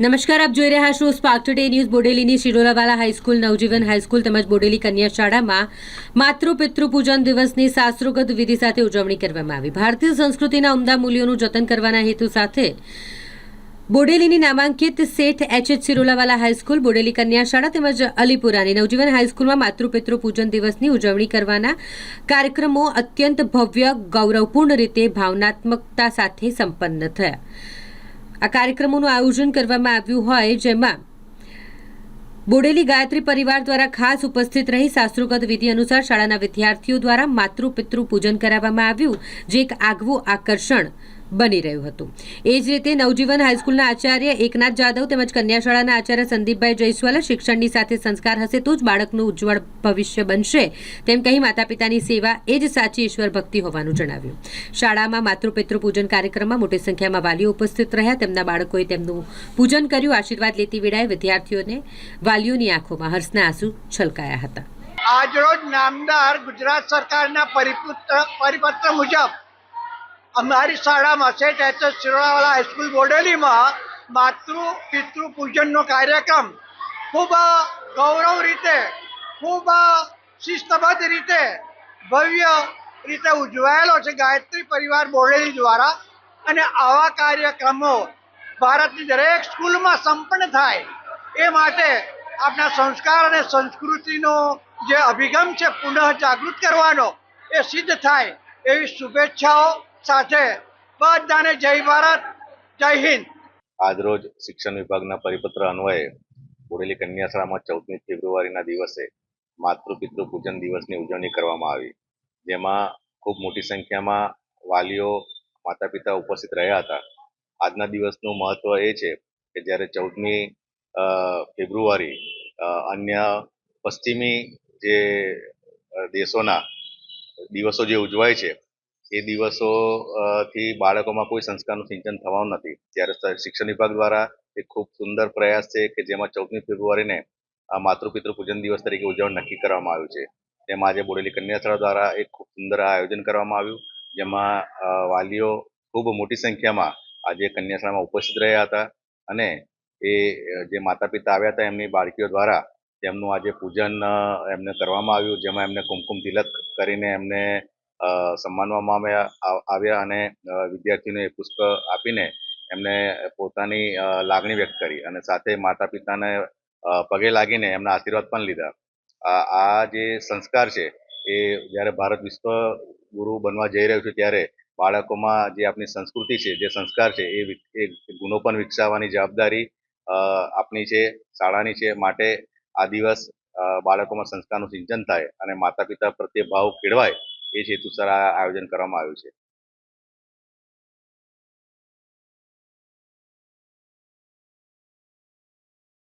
નમસ્કાર, આપ જોઈ રહ્યા છો સ્પાર્ક ટુડે ન્યૂઝ। બોડેલીની શિરોલાવાલા હાઈસ્કૂલ, નવજીવન હાઈસ્કૂલ તેમજ બોડેલી કન્યા શાળામાં માતૃ-પિતૃ પૂજન દિવસની શાસ્ત્રોક્ત વિધિ સાથે ઉજવણી કરવામાં આવી। ભારતીય સંસ્કૃતિના ઉમદા મૂલ્યોનું જતન કરવાના હેતુ સાથે બોડેલીની નામાંકિત શેઠ એચ.એચ. શિરોલાવાલા હાઈસ્કૂલ, બોડેલી કન્યા શાળા તેમજ અલીપુરાની નવજીવન હાઈસ્કૂલમાં માતૃ-પિતૃ પૂજન દિવસની ઉજવણી કરવાના કાર્યક્રમો અત્યંત ભવ્ય, ગૌરવપૂર્ણ રીતે ભાવનાત્મકતા સાથે સંપન્ન થયા। આ કાર્યક્રમોનું આયોજન કરવામાં આવ્યું હોય જેમાં બોડેલી ગાયત્રી પરિવાર દ્વારા ખાસ ઉપસ્થિત રહી શાસ્ત્રોક્ત વિધિ અનુસાર શાળાના વિદ્યાર્થીઓ દ્વારા માતૃ-પિતૃ પૂજન કરાવવામાં આવ્યું, જે એક આગવું આકર્ષણ બની રહ્યું હતું। એ જ રીતે નવજીવન હાઈસ્કૂલના આચાર્ય એકનાથ જાદવ તેમજ કન્યા શાળાના આચાર્ય સંદીપભાઈ જયસ્વાલે શિક્ષણની સાથે સંસ્કાર હશે તો જ બાળકનું ઉજ્જવળ ભવિષ્ય બનશે તેમ કહી માતા પિતાની સેવા એ જ સાચી ઈશ્વર ભક્તિ હોવાનું જણાવ્યું। શાળામાં માતૃ-પિતૃ પૂજન કાર્યક્રમમાં મોટી સંખ્યામાં વાલીઓ ઉપસ્થિત રહ્યા। તેમના બાળકોએ તેમનું પૂજન કર્યું। આશીર્વાદ લેતી વેળાએ વિદ્યાર્થીઓને વાલીઓની આંખોમાં હર્ષના આંસુ છલકાયા હતા। આજરોજ નામદાર ગુજરાત સરકારના પરિપત્ર મુજબ અમારી શાળામાં શેઠ એચ.એચ. શિરોલાવાલા હાઈસ્કૂલ બોડેલીમાં માતૃ પિતૃ પૂજનનો કાર્યક્રમ ખૂબ ગૌરવ રીતે, ખૂબ શિસ્તબદ્ધ રીતે, ભવ્ય રીતે ઉજવાયેલો છે ગાયત્રી પરિવાર બોડેલી દ્વારા। અને આવા કાર્યક્રમો ભારતની દરેક સ્કૂલમાં સંપન્ન થાય એ માટે આપણા સંસ્કાર અને સંસ્કૃતિનો જે અભિગમ છે પુનઃ જાગૃત કરવાનો એ સિદ્ધ થાય એવી શુભેચ્છાઓ સાથે બધાને જય ભારત, જય હિન્દ। આજરોજ શિક્ષણ વિભાગના પરિપત્ર અન્વયે બોડેલી કન્યા શાળામાં 14મી ફેબ્રુઆરીના દિવસે માતૃ-પિતૃ પૂજન દિવસની ઉજવણી કરવામાં આવી, જેમાં ખૂબ મોટી સંખ્યામાં વાલીઓ, માતા પિતા ઉપસ્થિત રહ્યા હતા। આજના દિવસનું મહત્વ એ છે કે જ્યારે 14મી ફેબ્રુઆરી અન્ય પશ્ચિમી જે દેશોના દિવસો જે ઉજવાય છે એ દિવસોથી બાળકોમાં કોઈ સંસ્કારનું સિંચન થવાનું નથી, ત્યારે શિક્ષણ વિભાગ દ્વારા એક ખૂબ સુંદર પ્રયાસ છે કે જેમાં 14મી ફેબ્રુઆરીને માતૃ-પિતૃ પૂજન દિવસ તરીકે ઉજવણી નક્કી કરવામાં આવ્યું છે। તેમાં આજે બોડેલી કન્યા શાળા દ્વારા એક ખૂબ સુંદર આયોજન કરવામાં આવ્યું, જેમાં વાલીઓ ખૂબ મોટી સંખ્યામાં આજે કન્યા શાળામાં ઉપસ્થિત રહ્યા હતા અને એ જે માતા પિતા આવ્યા હતા એમની બાળકીઓ દ્વારા તેમનું આજે પૂજન એમને કરવામાં આવ્યું, જેમાં એમને કુમકુમ તિલક કરીને એમને સન્માનવામાં આવ્યા અને વિદ્યાર્થીઓને પુષ્પ આપીને એમને પોતાની લાગણી વ્યક્ત કરી અને સાથે માતા પિતાને પગે લાગીને એમના આશીર્વાદ પણ લીધા। આ જે સંસ્કાર છે એ જ્યારે ભારત વિશ્વ ગુરુ બનવા જઈ રહ્યું છે ત્યારે બાળકોમાં જે આપણી સંસ્કૃતિ છે, જે સંસ્કાર છે એ ગુણો પણ વિકસાવવાની જવાબદારી આપણી છે, શાળાની છે। માટે આ દિવસ બાળકોમાં સંસ્કારનું સિંચન થાય અને માતા પિતા પ્રત્યે ભાવ કેળવાય એ જ હેતુસર આ આયોજન કરવામાં આવ્યું છે।